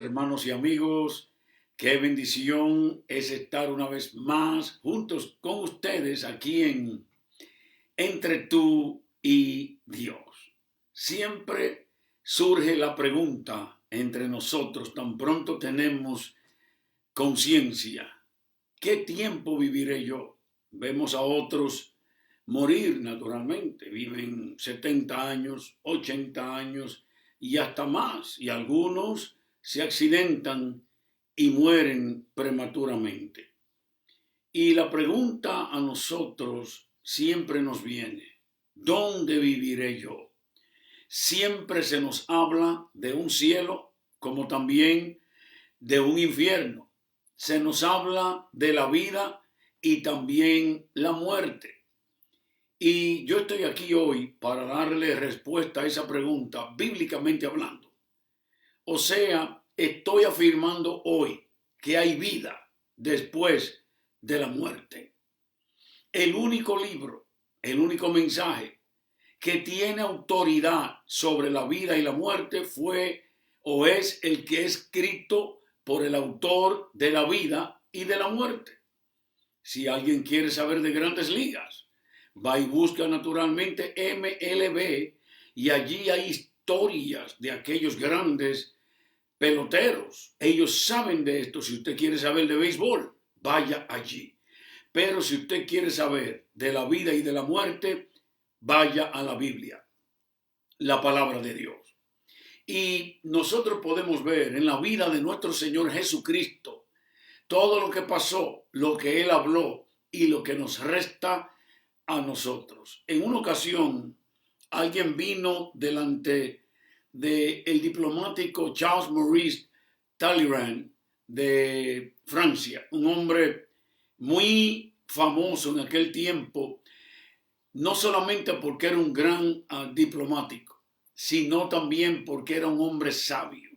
Hermanos y amigos, qué bendición es estar una vez más juntos con ustedes aquí en Entre tú y Dios. Siempre surge la pregunta entre nosotros, tan pronto tenemos conciencia, ¿qué tiempo viviré yo? Vemos a otros morir naturalmente, viven 70 años, 80 años y hasta más, y algunos se accidentan y mueren prematuramente. Y la pregunta a nosotros siempre nos viene, ¿dónde viviré yo? Siempre se nos habla de un cielo como también de un infierno. Se nos habla de la vida y también la muerte. Y yo estoy aquí hoy para darle respuesta a esa pregunta, bíblicamente hablando. O sea, estoy afirmando hoy que hay vida después de la muerte. El único libro, el único mensaje que tiene autoridad sobre la vida y la muerte fue o es el que es escrito por el autor de la vida y de la muerte. Si alguien quiere saber de grandes ligas, va y busca naturalmente MLB y allí hay historias de aquellos grandes peloteros. Ellos saben de esto. Si usted quiere saber de béisbol, vaya allí. Pero si usted quiere saber de la vida y de la muerte, vaya a la Biblia, la palabra de Dios. Y nosotros podemos ver en la vida de nuestro Señor Jesucristo todo lo que pasó, lo que Él habló y lo que nos resta a nosotros. En una ocasión, alguien vino delante del diplomático Charles Maurice Talleyrand de Francia, un hombre muy famoso en aquel tiempo, no solamente porque era un gran diplomático, sino también porque era un hombre sabio.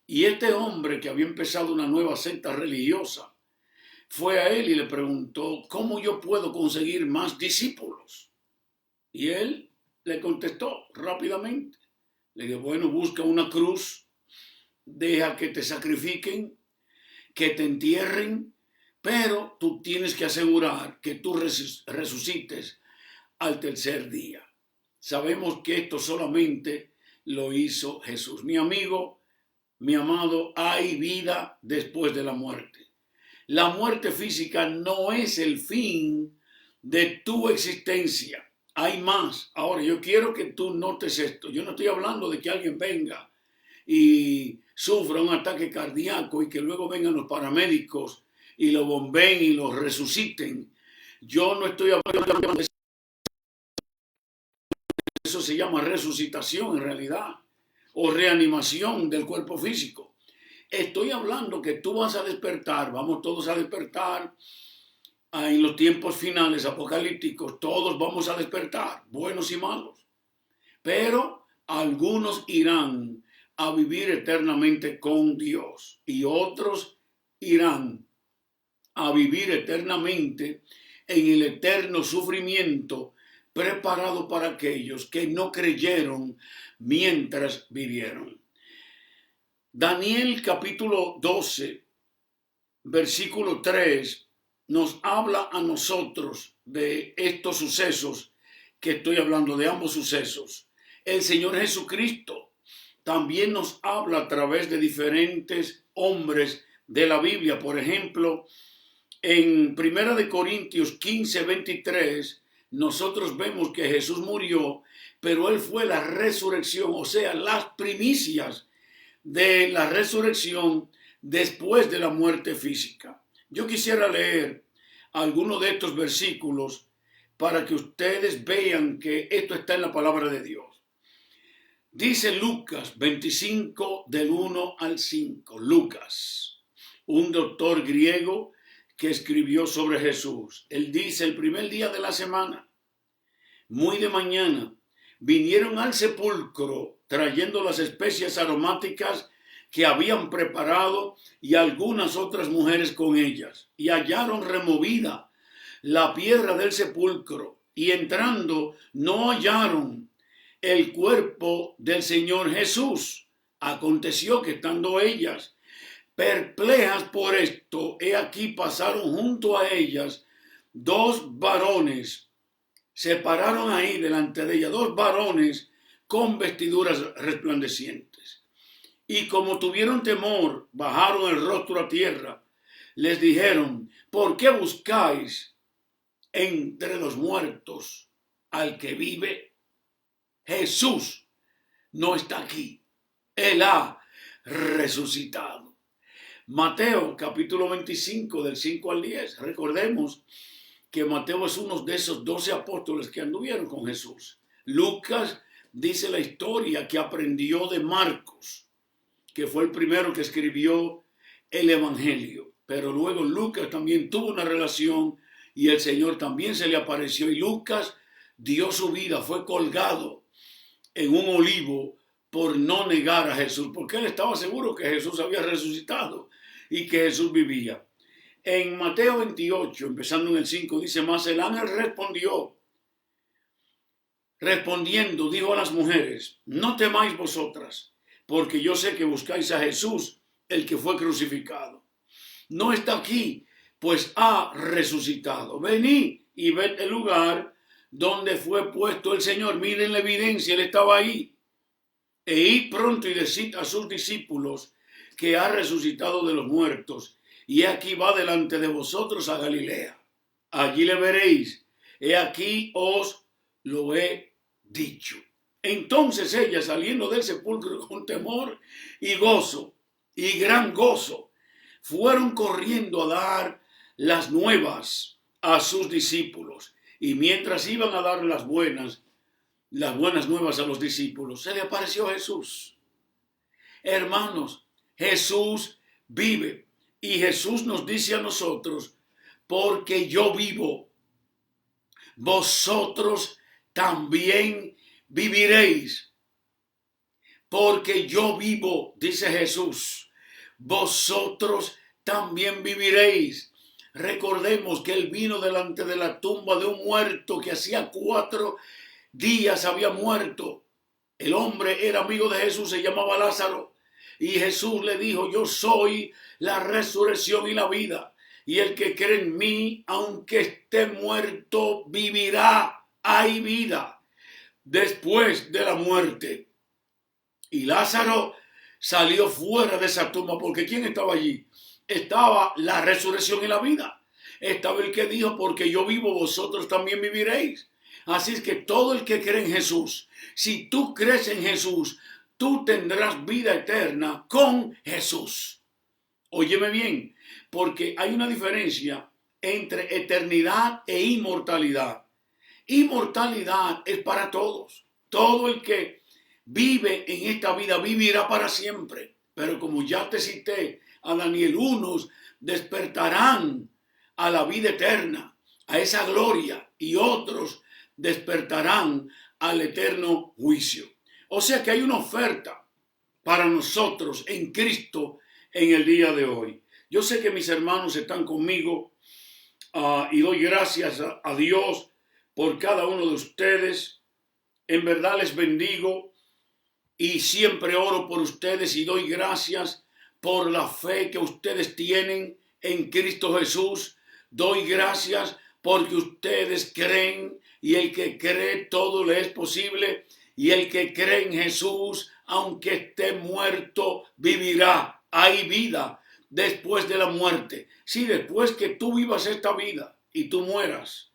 Y este hombre que había empezado una nueva secta religiosa, fue a él y le preguntó, ¿cómo yo puedo conseguir más discípulos? Y él le contestó rápidamente. Le dijo, bueno, busca una cruz, deja que te sacrifiquen, que te entierren, pero tú tienes que asegurar que tú resucites al tercer día. Sabemos que esto solamente lo hizo Jesús. Mi amigo, mi amado, hay vida después de la muerte. La muerte física no es el fin de tu existencia. Hay más. Ahora, yo quiero que tú notes esto. Yo no estoy hablando de que alguien venga y sufra un ataque cardíaco y que luego vengan los paramédicos y lo bombeen y lo resuciten. Yo no estoy hablando de eso. Eso se llama resucitación en realidad o reanimación del cuerpo físico. Estoy hablando que tú vas a despertar, vamos todos a despertar en los tiempos finales apocalípticos, todos vamos a despertar, buenos y malos. Pero algunos irán a vivir eternamente con Dios y otros irán a vivir eternamente en el eterno sufrimiento preparado para aquellos que no creyeron mientras vivieron. Daniel capítulo 12, versículo 3, nos habla a nosotros de estos sucesos que estoy hablando, de ambos sucesos. El Señor Jesucristo también nos habla a través de diferentes hombres de la Biblia. Por ejemplo, en 1 Corintios 15, 23, nosotros vemos que Jesús murió, pero Él fue la resurrección, o sea, las primicias de la resurrección después de la muerte física. Yo quisiera leer algunos de estos versículos para que ustedes vean que esto está en la palabra de Dios. Dice Lucas 25 del 1 al 5. Lucas, un doctor griego que escribió sobre Jesús. Él dice, el primer día de la semana, muy de mañana, vinieron al sepulcro trayendo las especias aromáticas que habían preparado y algunas otras mujeres con ellas. Y hallaron removida la piedra del sepulcro y entrando no hallaron el cuerpo del Señor Jesús. Aconteció que estando ellas perplejas por esto, he aquí pasaron junto a ellas dos varones, se pararon ahí delante de ellas, dos varones con vestiduras resplandecientes. Y como tuvieron temor, bajaron el rostro a tierra, les dijeron, ¿por qué buscáis entre los muertos al que vive? Jesús no está aquí, Él ha resucitado. Mateo capítulo 25 del 5 al 10. Recordemos que Mateo es uno de esos 12 apóstoles que anduvieron con Jesús. Lucas dice la historia que aprendió de Marcos, que fue el primero que escribió el Evangelio. Pero luego Lucas también tuvo una relación y el Señor también se le apareció. Y Lucas dio su vida, fue colgado en un olivo por no negar a Jesús, porque él estaba seguro que Jesús había resucitado y que Jesús vivía. En Mateo 28, empezando en el 5, dice, mas el ángel respondiendo, dijo a las mujeres, no temáis vosotras, porque yo sé que buscáis a Jesús, el que fue crucificado. No está aquí, pues ha resucitado. Venid y ved el lugar donde fue puesto el Señor. Miren la evidencia, Él estaba ahí. E id pronto y decid a sus discípulos que ha resucitado de los muertos, y aquí va delante de vosotros a Galilea. Allí le veréis. He aquí os lo he dicho. Entonces ellas, saliendo del sepulcro con temor y gozo, y gran gozo, fueron corriendo a dar las nuevas a sus discípulos. Y mientras iban a dar las buenas nuevas a los discípulos, se le apareció Jesús. Hermanos, Jesús vive. Y Jesús nos dice a nosotros, porque yo vivo, vosotros también viviréis. Porque yo vivo, dice Jesús, vosotros también viviréis. Recordemos que Él vino delante de la tumba de un muerto que hacía 4 días había muerto. El hombre era amigo de Jesús, se llamaba Lázaro. Y Jesús le dijo, yo soy la resurrección y la vida. Y el que cree en mí, aunque esté muerto, vivirá. Hay vida después de la muerte. Y Lázaro salió fuera de esa tumba, porque ¿quién estaba allí? Estaba la resurrección y la vida. Estaba el que dijo, porque yo vivo, vosotros también viviréis. Así es que todo el que cree en Jesús, si tú crees en Jesús, tú tendrás vida eterna con Jesús. Óyeme bien, porque hay una diferencia entre eternidad e inmortalidad. Inmortalidad es para todos. Todo el que vive en esta vida vivirá para siempre. Pero como ya te cité a Daniel, unos despertarán a la vida eterna, a esa gloria, y otros despertarán al eterno juicio. O sea que hay una oferta para nosotros en Cristo en el día de hoy. Yo sé que mis hermanos están conmigo y doy gracias a Dios por cada uno de ustedes. En verdad les bendigo y siempre oro por ustedes y doy gracias por la fe que ustedes tienen en Cristo Jesús. Doy gracias porque ustedes creen, y el que cree todo le es posible, y el que cree en Jesús, aunque esté muerto, vivirá. Hay vida después de la muerte. Si después que tú vivas esta vida y tú mueras,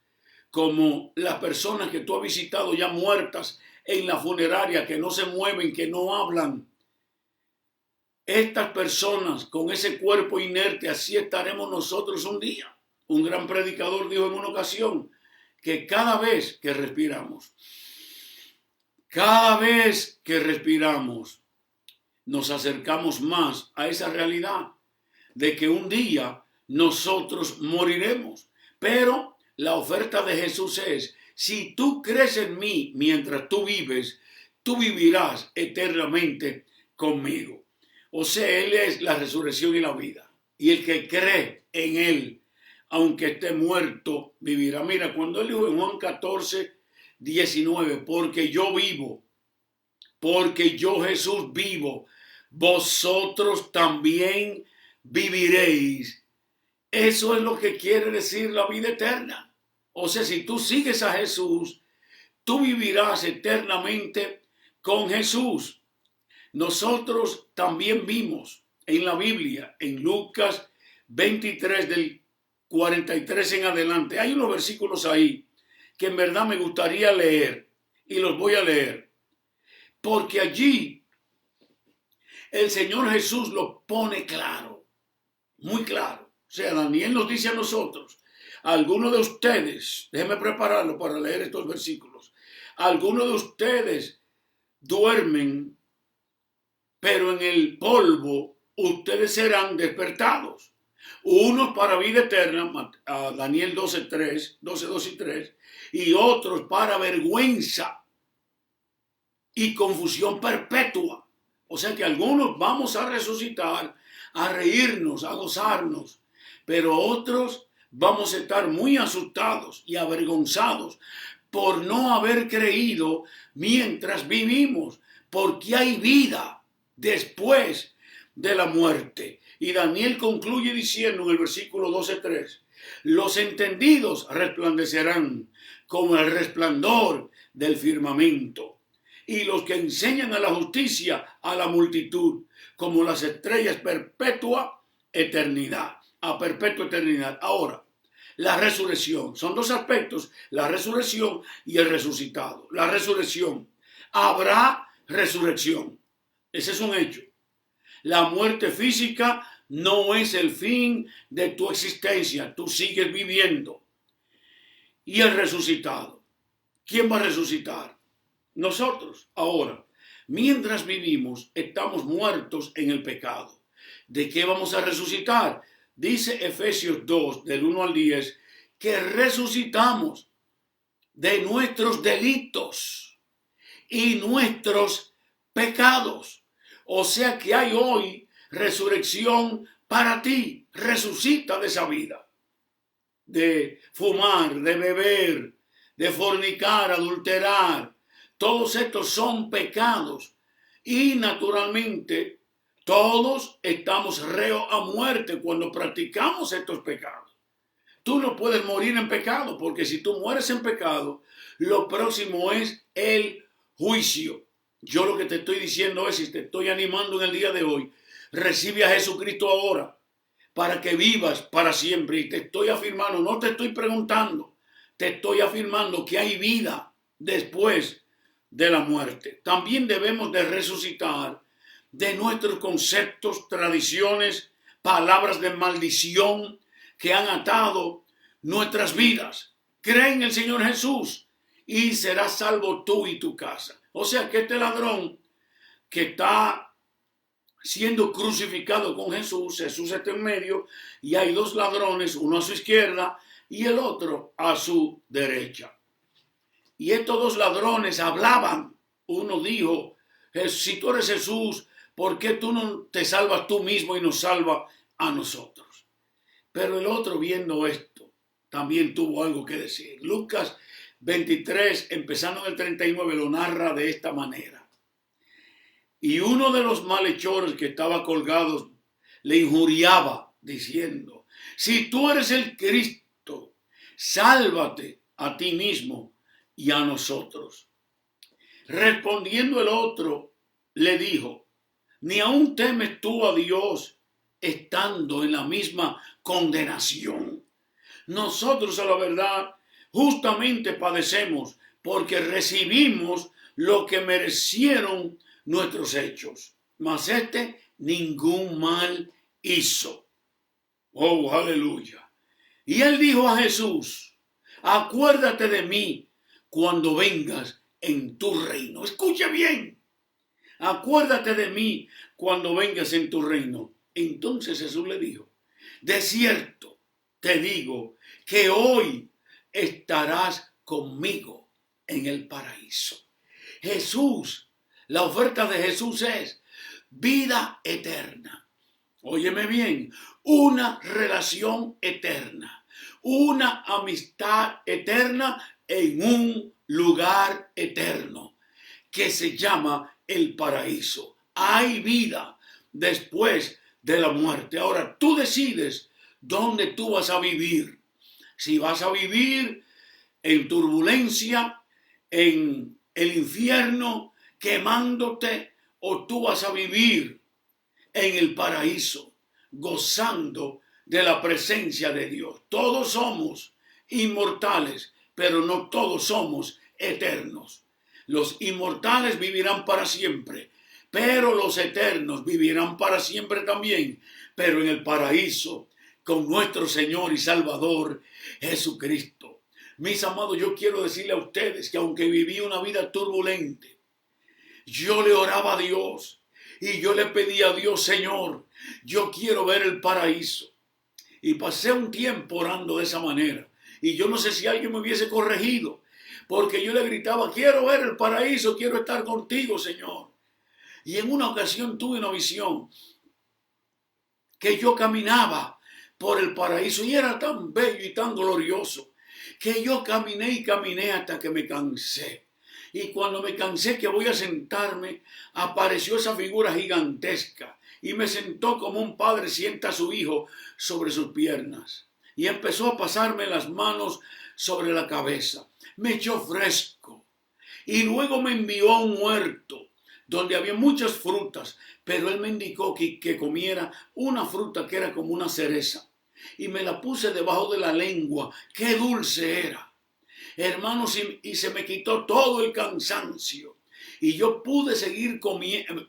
como las personas que tú has visitado ya muertas en la funeraria, que no se mueven, que no hablan, estas personas con ese cuerpo inerte, así estaremos nosotros un día. Un gran predicador dijo en una ocasión que cada vez que respiramos, nos acercamos más a esa realidad de que un día nosotros moriremos. Pero la oferta de Jesús es, si tú crees en mí mientras tú vives, tú vivirás eternamente conmigo. O sea, Él es la resurrección y la vida. Y el que cree en Él, aunque esté muerto, vivirá. Mira, cuando Él dijo en Juan 14:19, porque yo vivo, porque yo Jesús vivo, vosotros también viviréis. Eso es lo que quiere decir la vida eterna. O sea, si tú sigues a Jesús, tú vivirás eternamente con Jesús. Nosotros también vimos en la Biblia, en Lucas 23 del 43 en adelante, hay unos versículos ahí que en verdad me gustaría leer y los voy a leer, porque allí el Señor Jesús lo pone claro, muy claro. O sea, Daniel nos dice a nosotros, algunos de ustedes, déjenme prepararlo para leer estos versículos, algunos de ustedes duermen, pero en el polvo ustedes serán despertados. Unos para vida eterna, Daniel 12, 2 y 3, y otros para vergüenza y confusión perpetua. O sea que algunos vamos a resucitar, a reírnos, a gozarnos, pero otros vamos a estar muy asustados y avergonzados por no haber creído mientras vivimos, porque hay vida después de la muerte. Y Daniel concluye diciendo en el versículo 12:3, los entendidos resplandecerán como el resplandor del firmamento, y los que enseñan a la justicia a la multitud, como las estrellas perpetua eternidad, a perpetua eternidad. Ahora, la resurrección, son dos aspectos, la resurrección y el resucitado. La resurrección, habrá resurrección, ese es un hecho. La muerte física no es el fin de tu existencia, tú sigues viviendo. Y el resucitado, ¿quién va a resucitar? Nosotros. Ahora, mientras vivimos, estamos muertos en el pecado. ¿De qué vamos a resucitar? Dice Efesios 2, del 1 al 10, que resucitamos de nuestros delitos y nuestros pecados. O sea que hay hoy resurrección para ti. Resucita de esa vida, de fumar, de beber, de fornicar, adulterar. Todos estos son pecados y naturalmente todos estamos reos a muerte cuando practicamos estos pecados. Tú no puedes morir en pecado, porque si tú mueres en pecado, lo próximo es el juicio. Yo lo que te estoy diciendo es, y te estoy animando en el día de hoy, recibe a Jesucristo ahora para que vivas para siempre. Y te estoy afirmando, no te estoy preguntando, te estoy afirmando que hay vida después de la muerte. También debemos de resucitar de nuestros conceptos, tradiciones, palabras de maldición que han atado nuestras vidas. Cree en el Señor Jesús y serás salvo tú y tu casa. O sea que este ladrón que está siendo crucificado con Jesús, Jesús está en medio y hay dos ladrones, uno a su izquierda y el otro a su derecha. Y estos dos ladrones hablaban. Uno dijo, si tú eres Jesús, ¿por qué tú no te salvas tú mismo y nos salvas a nosotros? Pero el otro, viendo esto, también tuvo algo que decir. Lucas 23, empezando en el 39, lo narra de esta manera. Y uno de los malhechores que estaba colgado le injuriaba, diciendo, si tú eres el Cristo, sálvate a ti mismo y a nosotros. Respondiendo el otro, le dijo, ¿ni aún temes tú a Dios estando en la misma condenación? Nosotros, a la verdad, justamente padecemos porque recibimos lo que merecieron nuestros hechos, mas ningún mal hizo. Oh, aleluya. Y él dijo a Jesús, acuérdate de mí cuando vengas en tu reino. Escuche bien. Acuérdate de mí cuando vengas en tu reino. Entonces Jesús le dijo, de cierto te digo que hoy estarás conmigo en el paraíso. Jesús, la oferta de Jesús es vida eterna. Óyeme bien, una relación eterna, una amistad eterna en un lugar eterno que se llama el paraíso. Hay vida después de la muerte. Ahora tú decides dónde tú vas a vivir. Si vas a vivir en turbulencia, en el infierno, quemándote, o tú vas a vivir en el paraíso, gozando de la presencia de Dios. Todos somos inmortales, pero no todos somos eternos. Los inmortales vivirán para siempre, pero los eternos vivirán para siempre también, pero en el paraíso, con nuestro Señor y Salvador Jesucristo. Mis amados, yo quiero decirle a ustedes que aunque viví una vida turbulente, yo le oraba a Dios y yo le pedía a Dios: Señor, yo quiero ver el paraíso. Y pasé un tiempo orando de esa manera. Y yo no sé si alguien me hubiese corregido, porque yo le gritaba: quiero ver el paraíso, quiero estar contigo, Señor. Y en una ocasión tuve una visión que yo caminaba por el paraíso y era tan bello y tan glorioso que yo caminé y caminé hasta que me cansé. Y cuando me cansé que voy a sentarme, apareció esa figura gigantesca y me sentó como un padre sienta a su hijo sobre sus piernas. Y empezó a pasarme las manos sobre la cabeza. Me echó fresco. Y luego me envió a un huerto donde había muchas frutas, pero él me indicó que comiera una fruta que era como una cereza. Y me la puse debajo de la lengua. ¡Qué dulce era! Hermanos, y se me quitó todo el cansancio. Y yo pude seguir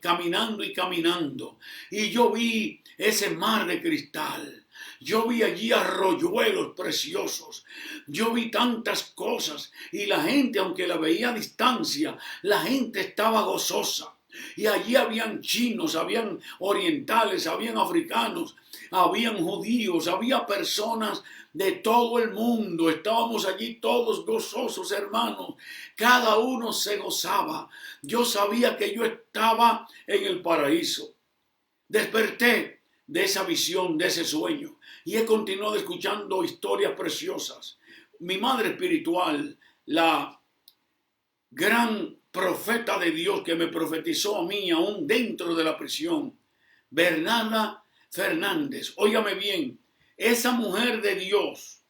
caminando y caminando. Y yo vi ese mar de cristal. Yo vi allí arroyuelos preciosos. Yo vi tantas cosas. Y la gente, aunque la veía a distancia, la gente estaba gozosa. Y allí habían chinos, habían orientales, habían africanos, habían judíos, había personas de todo el mundo. Estábamos allí todos gozosos, hermanos. Cada uno se gozaba. Yo sabía que yo estaba en el paraíso. Desperté de esa visión, de ese sueño, y he continuado escuchando historias preciosas. Mi madre espiritual, la gran profeta de Dios que me profetizó a mí aún dentro de la prisión, Bernarda Fernández, óigame bien, esa mujer de Dios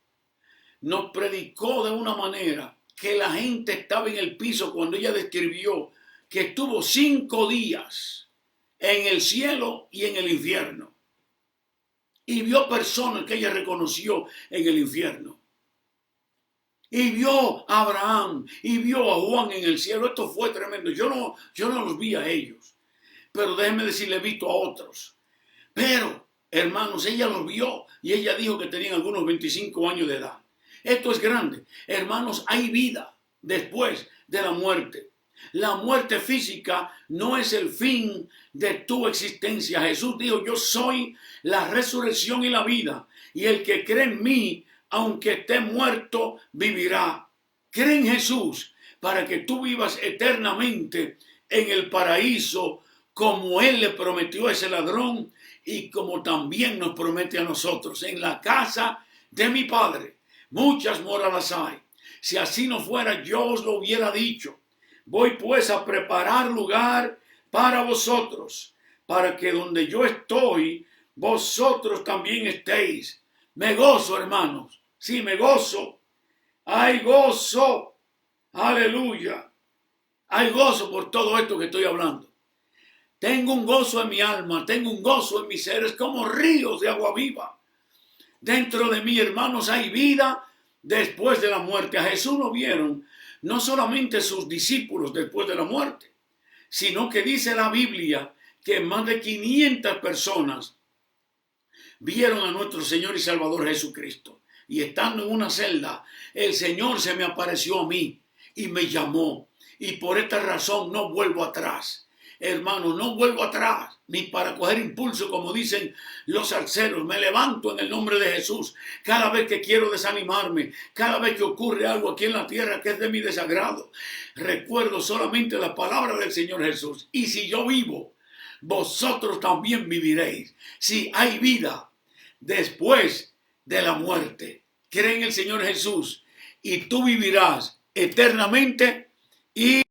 nos predicó de una manera que la gente estaba en el piso cuando ella describió que estuvo 5 días en el cielo y en el infierno. Y vio personas que ella reconoció en el infierno. Y vio a Abraham y vio a Juan en el cielo. Esto fue tremendo. Yo no los vi a ellos. Pero déjenme decirle, he visto a otros. Pero, hermanos, ella los vio y ella dijo que tenían algunos 25 años de edad. Esto es grande. Hermanos, hay vida después de la muerte. La muerte física no es el fin de tu existencia. Jesús dijo: yo soy la resurrección y la vida. Y el que cree en mí, aunque esté muerto, vivirá. Cree en Jesús para que tú vivas eternamente en el paraíso, como Él le prometió a ese ladrón y como también nos promete a nosotros. En la casa de mi Padre muchas moradas hay. Si así no fuera, yo os lo hubiera dicho. Voy pues a preparar lugar para vosotros, para que donde yo estoy, vosotros también estéis. Me gozo, hermanos. Sí, me gozo. Hay gozo. Aleluya. Hay gozo por todo esto que estoy hablando. Tengo un gozo en mi alma, tengo un gozo en mis seres como ríos de agua viva. Dentro de mí, hermanos, hay vida después de la muerte. A Jesús lo vieron no solamente sus discípulos después de la muerte, sino que dice la Biblia que más de 500 personas vieron a nuestro Señor y Salvador Jesucristo. Y estando en una celda, el Señor se me apareció a mí y me llamó. Y por esta razón no vuelvo atrás. Hermano, no vuelvo atrás, ni para coger impulso, como dicen los salseros. Me levanto en el nombre de Jesús cada vez que quiero desanimarme, cada vez que ocurre algo aquí en la tierra que es de mi desagrado. Recuerdo solamente la palabra del Señor Jesús. Y si yo vivo, vosotros también viviréis. Si hay vida después de la muerte, cree en el Señor Jesús y tú vivirás eternamente. Y